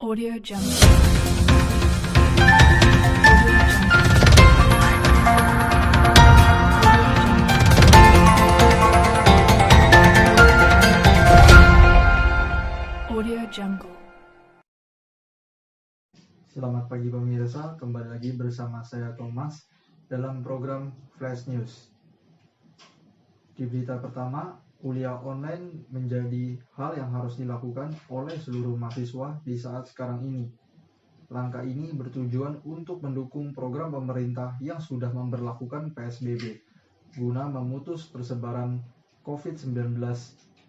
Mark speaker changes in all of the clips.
Speaker 1: Audio Jungle. Audio Jungle.
Speaker 2: Selamat pagi pemirsa, kembali lagi bersama saya Thomas dalam program Flash News. Di berita pertama, kuliah online menjadi hal yang harus dilakukan oleh seluruh mahasiswa di saat sekarang ini. Langkah ini bertujuan untuk mendukung program pemerintah yang sudah memberlakukan PSBB guna memutus persebaran COVID-19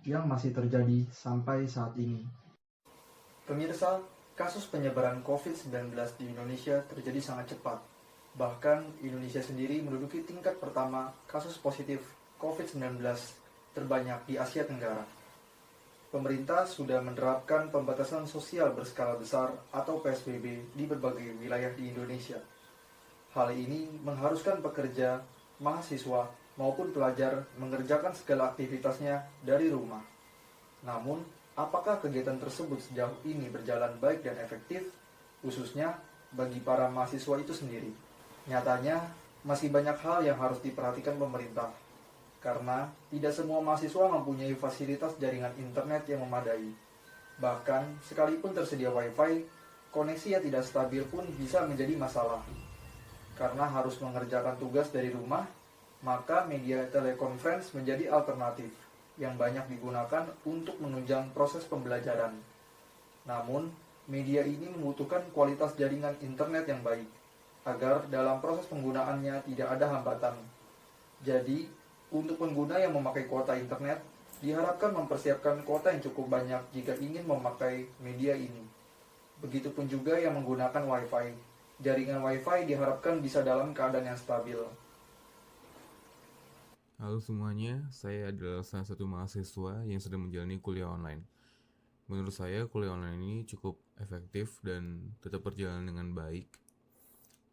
Speaker 2: yang masih terjadi sampai saat ini. Pemirsa, kasus penyebaran COVID-19 di Indonesia terjadi sangat cepat. Bahkan Indonesia sendiri menduduki tingkat pertama kasus positif COVID-19 terbanyak di Asia Tenggara. Pemerintah sudah menerapkan pembatasan sosial berskala besar atau PSBB di berbagai wilayah di Indonesia. Hal ini mengharuskan pekerja, mahasiswa, maupun pelajar mengerjakan segala aktivitasnya dari rumah. Namun, apakah kegiatan tersebut sejauh ini berjalan baik dan efektif, khususnya bagi para mahasiswa itu sendiri? Nyatanya, masih banyak hal yang harus diperhatikan pemerintah, karena tidak semua mahasiswa mempunyai fasilitas jaringan internet yang memadai. Bahkan, sekalipun tersedia wifi, koneksi yang tidak stabil pun bisa menjadi masalah. Karena harus mengerjakan tugas dari rumah, maka media telekonferensi menjadi alternatif yang banyak digunakan untuk menunjang proses pembelajaran. Namun, media ini membutuhkan kualitas jaringan internet yang baik, agar dalam proses penggunaannya tidak ada hambatan. Jadi, untuk pengguna yang memakai kuota internet, diharapkan mempersiapkan kuota yang cukup banyak jika ingin memakai media ini. Begitupun juga yang menggunakan wifi. Jaringan wifi diharapkan bisa dalam keadaan yang stabil.
Speaker 3: Halo semuanya, saya adalah salah satu mahasiswa yang sedang menjalani kuliah online. Menurut saya, kuliah online ini cukup efektif dan tetap berjalan dengan baik.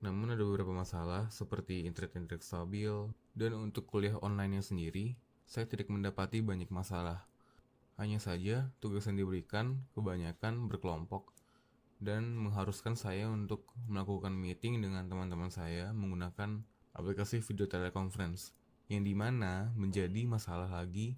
Speaker 3: Namun ada beberapa masalah seperti internet stabil, dan untuk kuliah online-nya sendiri, saya tidak mendapati banyak masalah. Hanya saja, tugas yang diberikan kebanyakan berkelompok dan mengharuskan saya untuk melakukan meeting dengan teman-teman saya menggunakan aplikasi video teleconference, yang dimana menjadi masalah lagi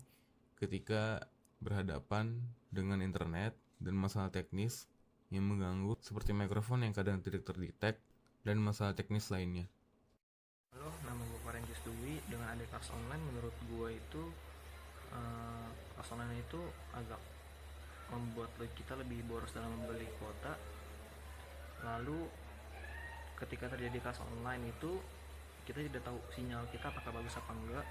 Speaker 3: ketika berhadapan dengan internet dan masalah teknis yang mengganggu seperti mikrofon yang kadang tidak terdetek dan masalah teknis lainnya.
Speaker 4: Halo, nama gue Farenjus Dwi. Dengan ada kelas online, menurut gue itu kelas online itu agak membuat kita lebih boros dalam membeli kuota. Lalu ketika terjadi kelas online itu kita tidak tahu sinyal kita apakah bagus apa enggak.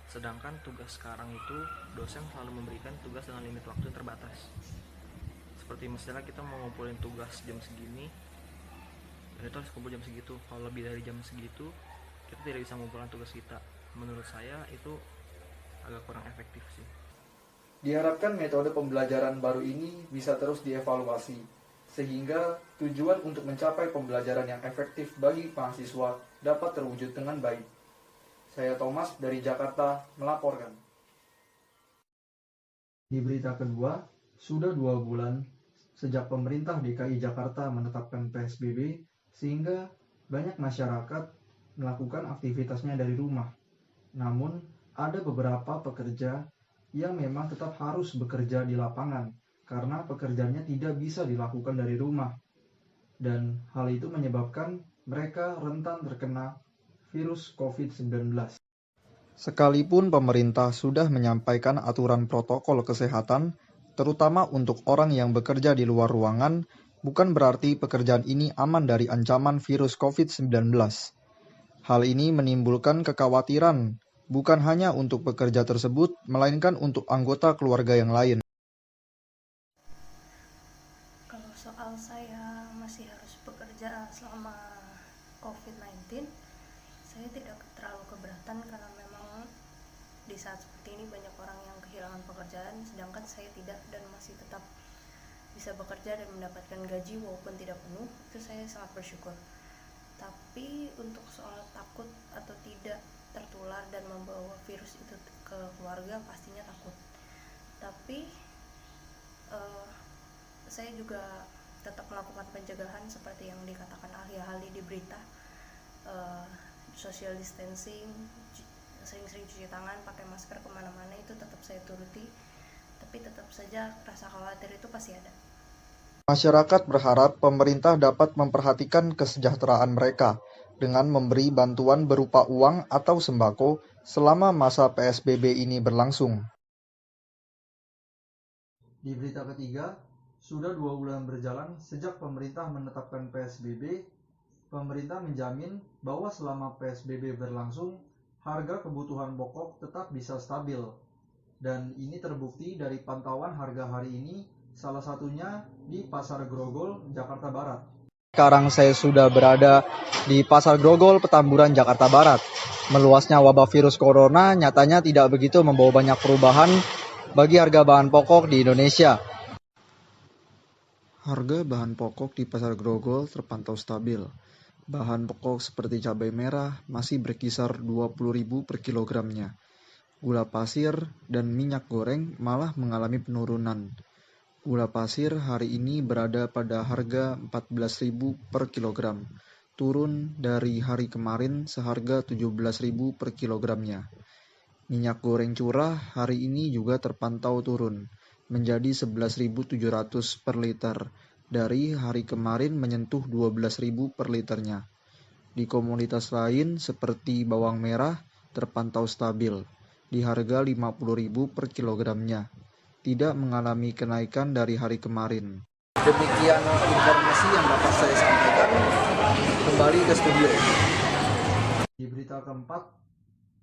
Speaker 4: Sedangkan tugas sekarang itu dosen selalu memberikan tugas dengan limit waktu yang terbatas. Seperti misalnya kita mau ngumpulin tugas jam segini, dan itu harus kumpul jam segitu. Kalau lebih dari jam segitu, kita tidak bisa mengumpulkan tugas kita. Menurut saya itu agak kurang efektif sih.
Speaker 2: Diharapkan metode pembelajaran baru ini bisa terus dievaluasi, sehingga tujuan untuk mencapai pembelajaran yang efektif bagi mahasiswa dapat terwujud dengan baik. Saya Thomas dari Jakarta melaporkan. Di berita kedua, sudah 2 bulan sejak pemerintah DKI Jakarta menetapkan PSBB, sehingga banyak masyarakat melakukan aktivitasnya dari rumah. Namun, ada beberapa pekerja yang memang tetap harus bekerja di lapangan, karena pekerjaannya tidak bisa dilakukan dari rumah. Dan hal itu menyebabkan mereka rentan terkena virus COVID-19. Sekalipun pemerintah sudah menyampaikan aturan protokol kesehatan, terutama untuk orang yang bekerja di luar ruangan, bukan berarti pekerjaan ini aman dari ancaman virus COVID-19. Hal ini menimbulkan kekhawatiran, bukan hanya untuk pekerja tersebut, melainkan untuk anggota keluarga yang lain.
Speaker 5: Kalau soal saya masih harus bekerja selama COVID-19, saya tidak terlalu keberatan karena memang di saat seperti ini banyak orang yang kehilangan pekerjaan, sedangkan saya tidak dan masih tetap bisa bekerja dan mendapatkan gaji walaupun tidak penuh. Itu saya sangat bersyukur. Tapi untuk soal takut atau tidak tertular dan membawa virus itu ke keluarga, pastinya takut. Tapi saya juga tetap melakukan pencegahan seperti yang dikatakan ahli-ahli di berita, social distancing, sering-sering cuci tangan, pakai masker kemana-mana, itu tetap saya turuti, tapi tetap saja rasa khawatir itu pasti ada.
Speaker 2: Masyarakat berharap pemerintah dapat memperhatikan kesejahteraan mereka dengan memberi bantuan berupa uang atau sembako selama masa PSBB ini berlangsung. Di berita ketiga, sudah 2 bulan berjalan sejak pemerintah menetapkan PSBB, pemerintah menjamin bahwa selama PSBB berlangsung, harga kebutuhan pokok tetap bisa stabil. Dan ini terbukti dari pantauan harga hari ini, salah satunya di Pasar Grogol, Jakarta Barat. Sekarang saya sudah berada di Pasar Grogol, Petamburan, Jakarta Barat. Meluasnya wabah virus corona nyatanya tidak begitu membawa banyak perubahan bagi harga bahan pokok di Indonesia. Harga bahan pokok di Pasar Grogol terpantau stabil. Bahan pokok seperti cabai merah masih berkisar 20.000 per kilogramnya. Gula pasir dan minyak goreng malah mengalami penurunan. Gula pasir hari ini berada pada harga 14.000 per kilogram, turun dari hari kemarin seharga 17.000 per kilogramnya. Minyak goreng curah hari ini juga terpantau turun, menjadi 11.700 per liter, dari hari kemarin menyentuh 12.000 per liternya. Di komoditas lain seperti bawang merah terpantau stabil, di harga 50.000 per kilogramnya, tidak mengalami kenaikan dari hari kemarin. Demikian informasi yang dapat saya sampaikan. Kembali ke studio. Di berita keempat,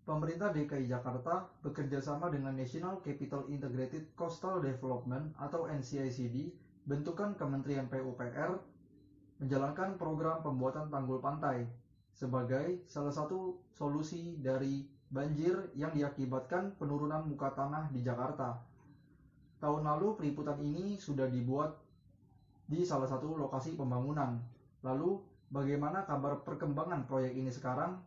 Speaker 2: pemerintah DKI Jakarta bekerjasama dengan National Capital Integrated Coastal Development atau NCICD, bentukan Kementerian PUPR, menjalankan program pembuatan tanggul pantai sebagai salah satu solusi dari banjir yang diakibatkan penurunan muka tanah di Jakarta. Tahun lalu peliputan ini sudah dibuat di salah satu lokasi pembangunan. Lalu bagaimana kabar perkembangan proyek ini sekarang?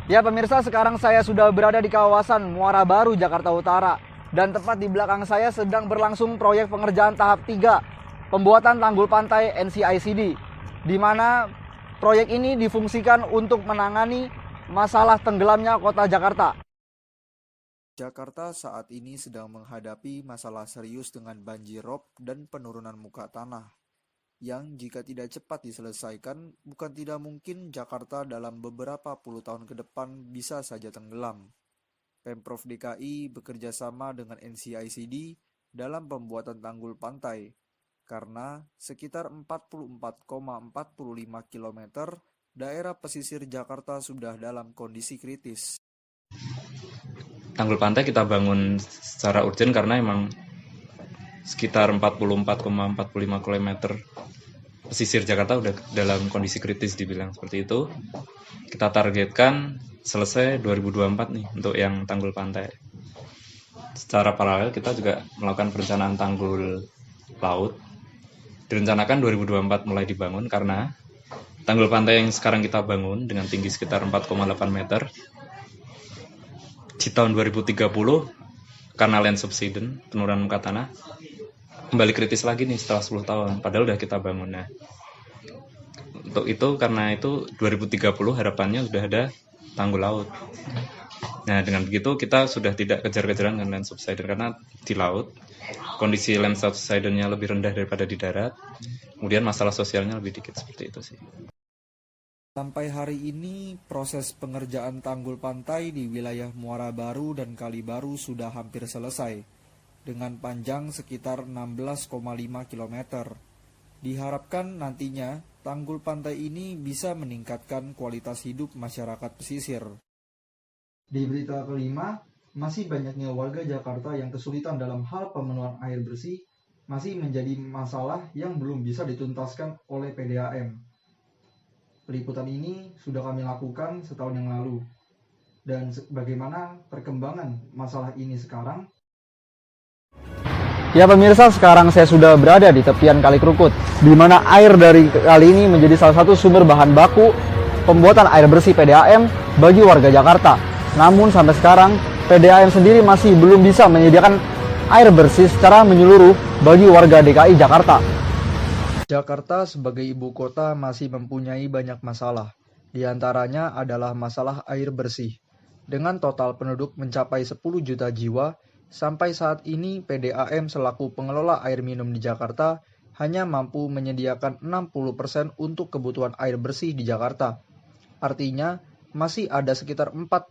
Speaker 6: Ya pemirsa, sekarang saya sudah berada di kawasan Muara Baru, Jakarta Utara. Dan tepat di belakang saya sedang berlangsung proyek pengerjaan tahap 3, pembuatan tanggul pantai NCICD, di mana proyek ini difungsikan untuk menangani masalah tenggelamnya kota Jakarta.
Speaker 2: Jakarta saat ini sedang menghadapi masalah serius dengan banjirop dan penurunan muka tanah, yang jika tidak cepat diselesaikan, bukan tidak mungkin Jakarta dalam beberapa puluh tahun ke depan bisa saja tenggelam. Pemprov DKI bekerja sama dengan NCICD dalam pembuatan tanggul pantai, karena sekitar 44,45 km daerah pesisir Jakarta sudah dalam kondisi kritis.
Speaker 7: Tanggul pantai kita bangun secara urgen karena emang sekitar 44,45 km pesisir Jakarta udah dalam kondisi kritis dibilang seperti itu. Kita targetkan selesai 2024 nih untuk yang tanggul pantai. Secara paralel kita juga melakukan perencanaan tanggul laut. Direncanakan 2024 mulai dibangun karena tanggul pantai yang sekarang kita bangun dengan tinggi sekitar 4,8 meter di tahun 2030 karena land subsidence, penurunan muka tanah, kembali kritis lagi nih setelah 10 tahun, padahal udah kita bangun. Nah, untuk itu, karena itu 2030 harapannya sudah ada tanggul laut. Nah, dengan begitu kita sudah tidak kejar-kejaran dengan land subsidence, karena di laut kondisi land subsidence-nya lebih rendah daripada di darat, kemudian masalah sosialnya lebih dikit, seperti itu sih.
Speaker 2: Sampai hari ini, proses pengerjaan tanggul pantai di wilayah Muara Baru dan Kali Baru sudah hampir selesai, dengan panjang sekitar 16,5 km. Diharapkan nantinya, tanggul pantai ini bisa meningkatkan kualitas hidup masyarakat pesisir. Di berita kelima, masih banyaknya warga Jakarta yang kesulitan dalam hal pemenuhan air bersih masih menjadi masalah yang belum bisa dituntaskan oleh PDAM. Peliputan ini sudah kami lakukan setahun yang lalu. Dan bagaimana perkembangan masalah ini sekarang?
Speaker 6: Ya pemirsa, sekarang saya sudah berada di tepian Kali Krukut, di mana air dari kali ini menjadi salah satu sumber bahan baku pembuatan air bersih PDAM bagi warga Jakarta. Namun sampai sekarang PDAM sendiri masih belum bisa menyediakan air bersih secara menyeluruh bagi warga DKI Jakarta.
Speaker 2: Jakarta sebagai ibu kota masih mempunyai banyak masalah. Di antaranya adalah masalah air bersih. Dengan total penduduk mencapai 10 juta jiwa, sampai saat ini PDAM selaku pengelola air minum di Jakarta hanya mampu menyediakan 60% untuk kebutuhan air bersih di Jakarta. Artinya, masih ada sekitar 40%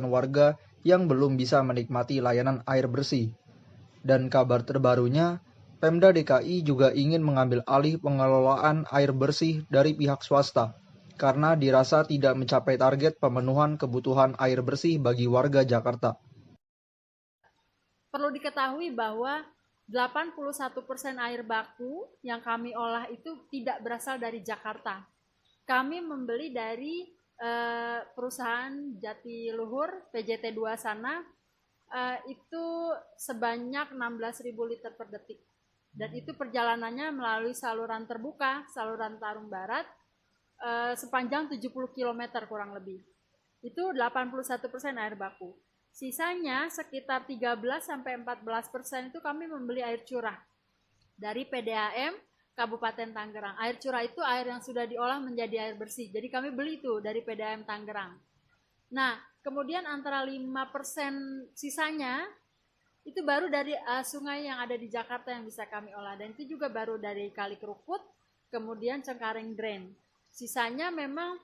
Speaker 2: warga yang belum bisa menikmati layanan air bersih. Dan kabar terbarunya, Pemda DKI juga ingin mengambil alih pengelolaan air bersih dari pihak swasta, karena dirasa tidak mencapai target pemenuhan kebutuhan air bersih bagi warga Jakarta.
Speaker 8: Perlu diketahui bahwa 81% air baku yang kami olah itu tidak berasal dari Jakarta. Kami membeli dari perusahaan Jatiluhur, PJT2 sana, itu sebanyak 16.000 liter per detik. Dan itu perjalanannya melalui saluran terbuka, saluran Tarum Barat, sepanjang 70 km kurang lebih. Itu 81% air baku. Sisanya sekitar 13-14% itu kami membeli air curah dari PDAM Kabupaten Tangerang. Air curah itu air yang sudah diolah menjadi air bersih. Jadi kami beli itu dari PDAM Tangerang. Nah, kemudian antara 5% sisanya itu baru dari sungai yang ada di Jakarta yang bisa kami olah. Dan itu juga baru dari Kali Kerukut, kemudian Cengkareng Drain. Sisanya memang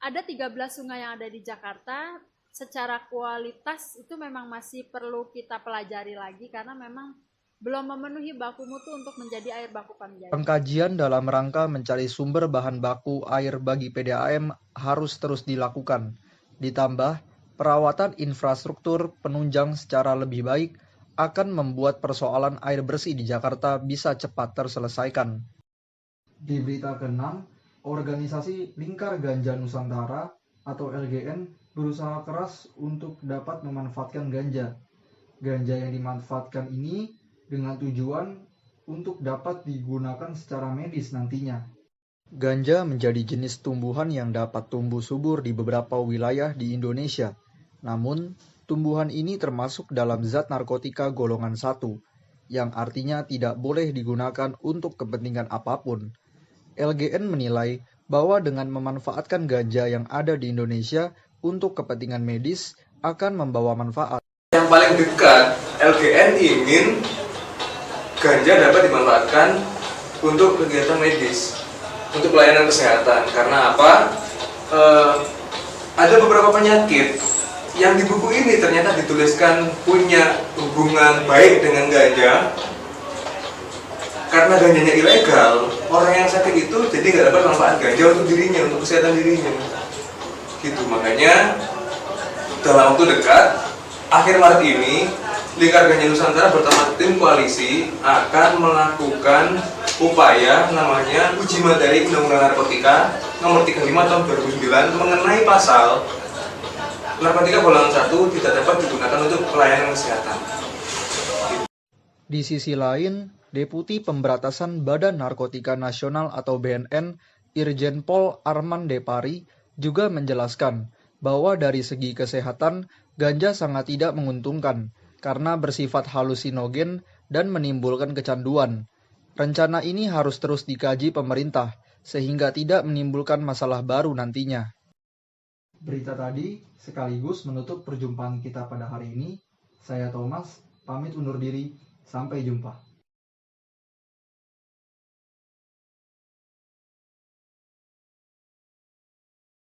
Speaker 8: ada 13 sungai yang ada di Jakarta. Secara kualitas itu memang masih perlu kita pelajari lagi karena memang belum memenuhi baku mutu untuk menjadi air baku Pamjaya.
Speaker 2: Pengkajian dalam rangka mencari sumber bahan baku air bagi PDAM harus terus dilakukan. Ditambah, perawatan infrastruktur penunjang secara lebih baik akan membuat persoalan air bersih di Jakarta bisa cepat terselesaikan. Di berita ke-6, organisasi Lingkar Ganja Nusantara atau LGN berusaha keras untuk dapat memanfaatkan ganja. Ganja yang dimanfaatkan ini dengan tujuan untuk dapat digunakan secara medis nantinya. Ganja menjadi jenis tumbuhan yang dapat tumbuh subur di beberapa wilayah di Indonesia. Namun, tumbuhan ini termasuk dalam zat narkotika golongan 1, yang artinya tidak boleh digunakan untuk kepentingan apapun. LGN menilai bahwa dengan memanfaatkan ganja yang ada di Indonesia untuk kepentingan medis akan membawa manfaat.
Speaker 9: Yang paling dekat, LGN ingin ganja dapat dimanfaatkan untuk kegiatan medis, untuk pelayanan kesehatan. Karena apa? Ada beberapa penyakit yang di buku ini ternyata dituliskan punya hubungan baik dengan ganja. Karena ganjanya ilegal, orang yang sakit itu jadi nggak dapat manfaat ganja untuk dirinya, untuk kesehatan dirinya. Gitu, makanya dalam waktu dekat, akhir Maret ini, Lingkar Ganja Nusantara bersama tim koalisi akan melakukan upaya namanya uji materi Undang-Undang Narkotika nomor 35 tahun 2009 mengenai pasal narkotika golongan 1 tidak dapat digunakan untuk pelayanan kesehatan.
Speaker 2: Di sisi lain, Deputi Pemberantasan Badan Narkotika Nasional atau BNN, Irjen Pol Arman Depari, juga menjelaskan bahwa dari segi kesehatan, ganja sangat tidak menguntungkan karena bersifat halusinogen dan menimbulkan kecanduan. Rencana ini harus terus dikaji pemerintah, sehingga tidak menimbulkan masalah baru nantinya. Berita tadi sekaligus menutup perjumpaan kita pada hari ini. Saya Thomas, pamit undur diri. Sampai jumpa.